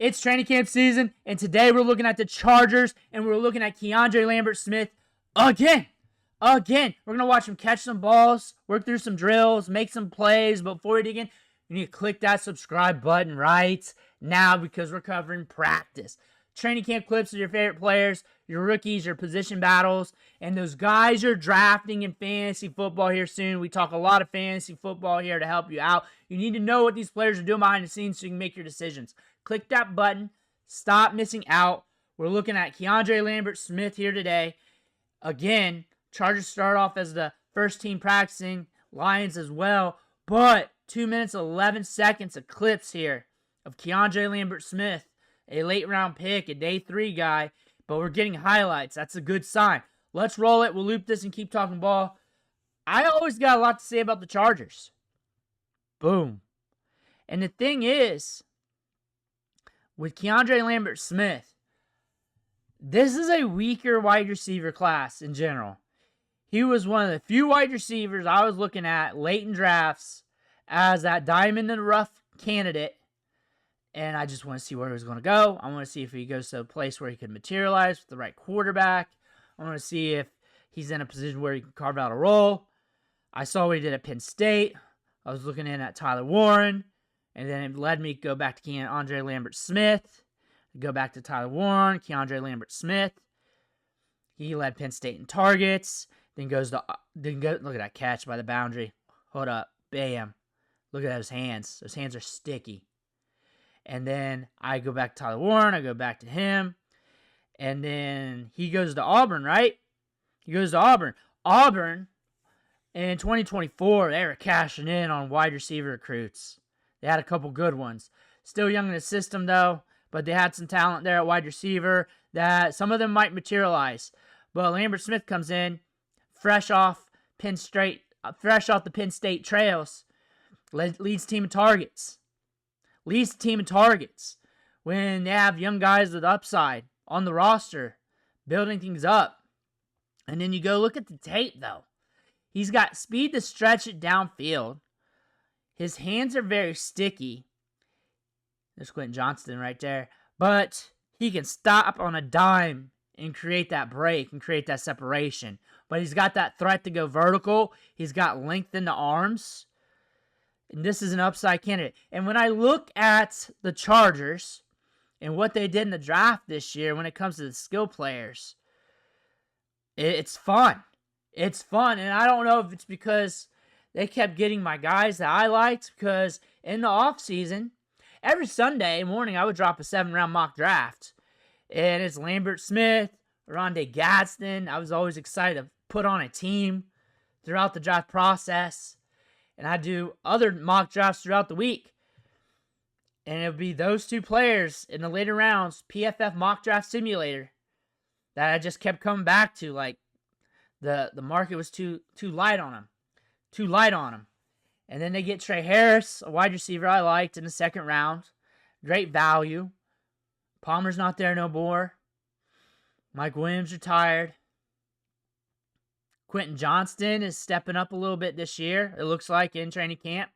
It's training camp season, and today we're looking at the Chargers, and we're looking at KeAndre Lambert-Smith again. We're going to watch him catch some balls, work through some drills, make some plays. But before we dig in, you need to click that subscribe button right now because we're covering practice. Training camp clips of your favorite players, your rookies, your position battles, and those guys you're drafting in fantasy football here soon. We talk a lot of fantasy football here to help you out. You need to know what these players are doing behind the scenes so you can make your decisions. Click that button. Stop missing out. We're looking at KeAndre Lambert-Smith here today. Again, Chargers start off as the first team practicing, Lions as well, but 2 minutes 11 seconds of clips here of KeAndre Lambert-Smith, a late round pick, a day 3 guy, but we're getting highlights. That's a good sign. Let's roll it. We'll loop this and keep talking ball. I always got a lot to say about the Chargers. Boom. And the thing is, with KeAndre Lambert-Smith, this is a weaker wide receiver class in general. He was one of the few wide receivers I was looking at late in drafts as that diamond in the rough candidate. And I just want to see where he was going to go. I want to see if he goes to a place where he could materialize with the right quarterback. I want to see if he's in a position where he can carve out a role. I saw what he did at Penn State. I was looking in at Tyler Warren. And then it led me to go back to KeAndre Lambert-Smith. Go back to Tyler Warren, KeAndre Lambert-Smith. He led Penn State in targets. Look at that catch by the boundary. Hold up. Bam. Look at those hands. Those hands are sticky. And then I go back to Tyler Warren. I go back to him. And then he goes to Auburn, right? He goes to Auburn. Auburn, in 2024, they were cashing in on wide receiver recruits. They had a couple good ones. Still young in the system, though. But they had some talent there at wide receiver that some of them might materialize. But Lambert-Smith comes in, fresh off the Penn State trails, leads team in targets. Leads the team in targets when they have young guys with upside on the roster, building things up. And then you go look at the tape, though. He's got speed to stretch it downfield. His hands are very sticky. There's Quentin Johnston right there. But he can stop on a dime and create that break and create that separation. But he's got that threat to go vertical. He's got length in the arms. And this is an upside candidate. And when I look at the Chargers and what they did in the draft this year when it comes to the skill players, it's fun. It's fun. And I don't know if it's because they kept getting my guys that I liked, because in the offseason, every Sunday morning I would drop a 7-round mock draft. And it's Lambert-Smith, Rondé Gadsden. I was always excited to put on a team throughout the draft process. And I do other mock drafts throughout the week. And it would be those two players in the later rounds, PFF Mock Draft Simulator, that I just kept coming back to. Like, the market was too light on them. Too light on them. And then they get Trey Harris, a wide receiver I liked in the second round. Great value. Palmer's not there no more. Mike Williams retired. Quentin Johnston is stepping up a little bit this year, it looks like, in training camp.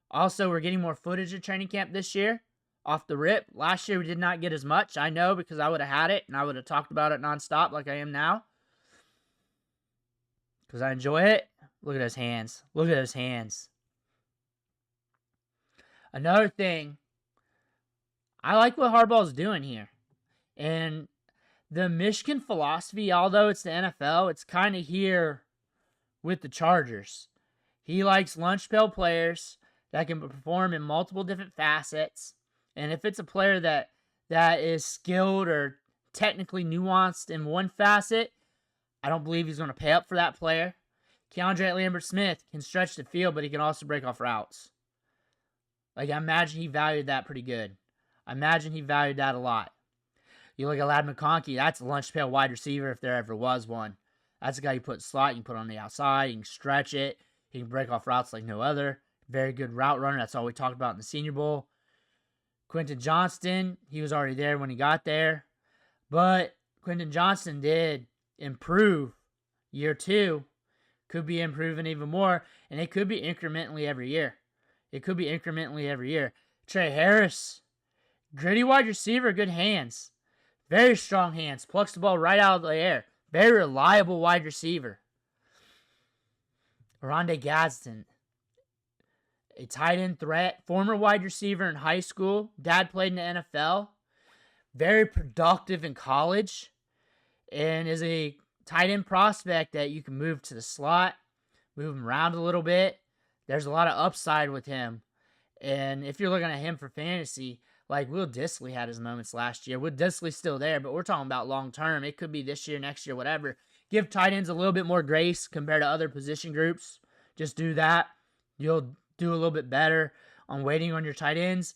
Also, we're getting more footage of training camp this year, off the rip. Last year, we did not get as much, I know, because I would have had it, and I would have talked about it nonstop like I am now. Because I enjoy it. Look at those hands. Look at those hands. Another thing, I like what Harbaugh's doing here. And the Michigan philosophy, although it's the NFL, it's kind of here with the Chargers. He likes lunch pail players that can perform in multiple different facets. And if it's a player that is skilled or technically nuanced in one facet, I don't believe he's going to pay up for that player. KeAndre Lambert-Smith can stretch the field, but he can also break off routes. Like, I imagine he valued that pretty good. I imagine he valued that a lot. You look at Ladd McConkey, that's a lunch pail wide receiver if there ever was one. That's a guy you put in slot, you can put on the outside, you can stretch it, he can break off routes like no other. Very good route runner, that's all we talked about in the Senior Bowl. Quentin Johnston, he was already there when he got there. But Quentin Johnston did improve year 2. Could be improving even more, and it could be incrementally every year. Trey Harris, Gritty wide receiver, good hands. Very strong hands. Plucks the ball right out of the air. Very reliable wide receiver. Rondé Gadsden, a tight end threat. Former wide receiver in high school. Dad played in the NFL. Very productive in college. And is a tight end prospect that you can move to the slot. Move him around a little bit. There's a lot of upside with him. And if you're looking at him for fantasy, like Will Dissly had his moments last year. Will Dissly's still there, but we're talking about long term. It could be this year, next year, whatever. Give tight ends a little bit more grace compared to other position groups. Just do that. You'll do a little bit better on waiting on your tight ends.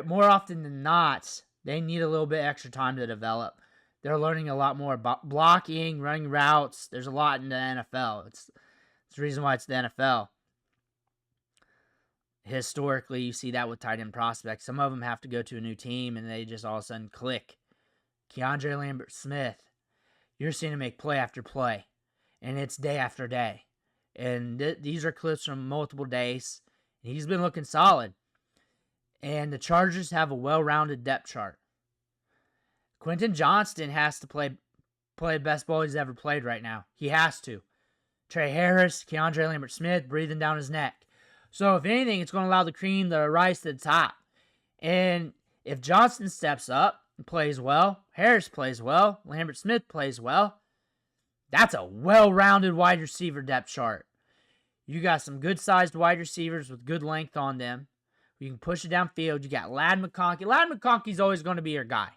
More often than not, they need a little bit extra time to develop. They're learning a lot more about blocking, running routes. There's a lot in the NFL. It's the reason why it's the NFL. Historically, you see that with tight end prospects. Some of them have to go to a new team, and they just all of a sudden click. KeAndre Lambert-Smith, you're seeing him make play after play, and it's day after day. And these are clips from multiple days. He's been looking solid. And the Chargers have a well-rounded depth chart. Quentin Johnston has to play the best ball he's ever played right now. He has to. Trey Harris, KeAndre Lambert-Smith, breathing down his neck. So, if anything, it's going to allow the cream to rise to the top. And if Johnston steps up and plays well, Harris plays well, Lambert-Smith plays well, that's a well-rounded wide receiver depth chart. You got some good-sized wide receivers with good length on them. You can push it downfield. You got Ladd McConkey. Ladd McConkey's always going to be your guy.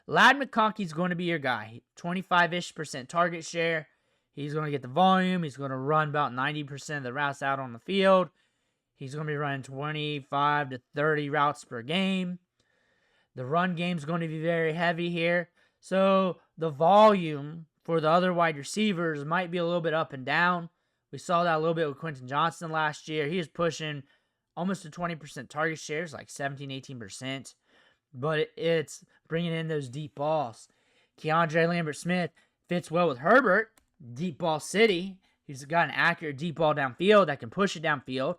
Ladd McConkey's going to be your guy. 25-ish% target share. He's going to get the volume. He's going to run about 90% of the routes out on the field. He's going to be running 25 to 30 routes per game. The run game's going to be very heavy here. So the volume for the other wide receivers might be a little bit up and down. We saw that a little bit with Quentin Johnston last year. He was pushing almost a 20% target shares, like 17, 18%. But it's bringing in those deep balls. KeAndre Lambert-Smith fits well with Herbert. Deep ball city. He's got an accurate deep ball downfield that can push it downfield.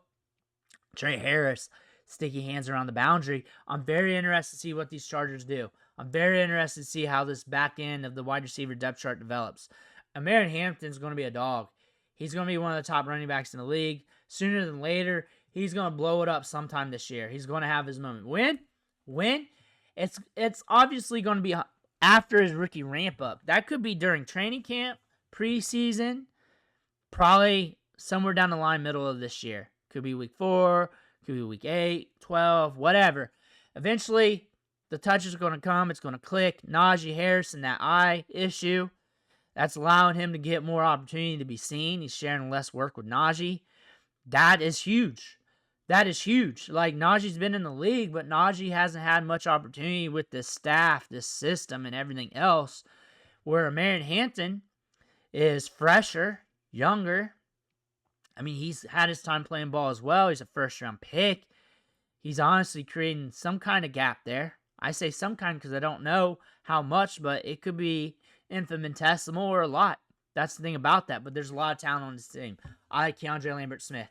Trey Harris, sticky hands around the boundary. I'm very interested to see what these Chargers do. I'm very interested to see how this back end of the wide receiver depth chart develops. Aaron Hampton's going to be a dog. He's going to be one of the top running backs in the league. Sooner than later, he's going to blow it up sometime this year. He's going to have his moment. When? It's obviously going to be after his rookie ramp up. That could be during training camp, preseason, probably somewhere down the line, middle of this year. Could be week 4, could be week 8, 12, whatever. Eventually, the touch is going to come. It's going to click. Najee Harris and that eye issue, that's allowing him to get more opportunity to be seen. He's sharing less work with Najee. That is huge. That is huge. Like, Najee's been in the league, but Najee hasn't had much opportunity with this staff, this system, and everything else. Where Aaron Hampton is fresher, younger. I mean, he's had his time playing ball as well. He's a first-round pick. He's honestly creating some kind of gap there. I say some kind because I don't know how much, but it could be infinitesimal or a lot. That's the thing about that, but there's a lot of talent on this team. I like KeAndre Lambert-Smith.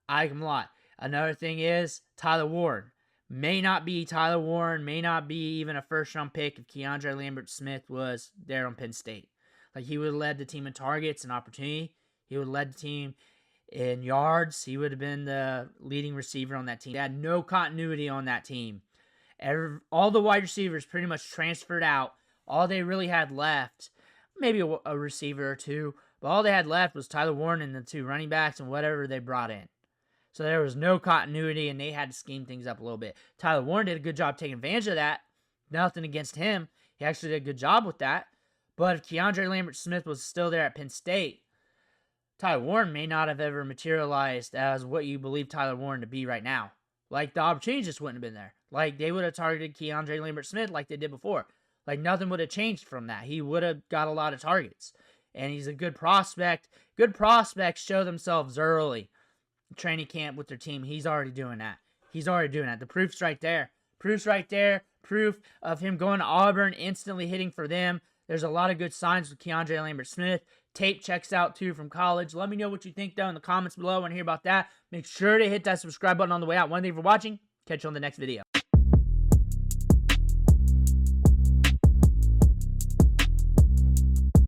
I like him a lot. Another thing is Tyler Warren. May not be Tyler Warren, may not be even a first-round pick if KeAndre Lambert-Smith was there on Penn State. Like, he would have led the team in targets and opportunity. He would have led the team in yards. He would have been the leading receiver on that team. They had no continuity on that team. All the wide receivers pretty much transferred out. All they really had left, maybe a receiver or two, but all they had left was Tyler Warren and the 2 running backs and whatever they brought in. So there was no continuity, and they had to scheme things up a little bit. Tyler Warren did a good job taking advantage of that. Nothing against him. He actually did a good job with that. But if KeAndre Lambert-Smith was still there at Penn State, Tyler Warren may not have ever materialized as what you believe Tyler Warren to be right now. Like, the opportunity just wouldn't have been there. Like, they would have targeted KeAndre Lambert-Smith like they did before. Like, nothing would have changed from that. He would have got a lot of targets. And he's a good prospect. Good prospects show themselves early. Training camp with their team. He's already doing that. The proof's right there. Proof of him going to Auburn, instantly hitting for them. There's a lot of good signs with KeAndre Lambert-Smith. Tape checks out, too, from college. Let me know what you think down in the comments below. I want to hear about that. Make sure to hit that subscribe button on the way out. One thing for watching. Catch you on the next video.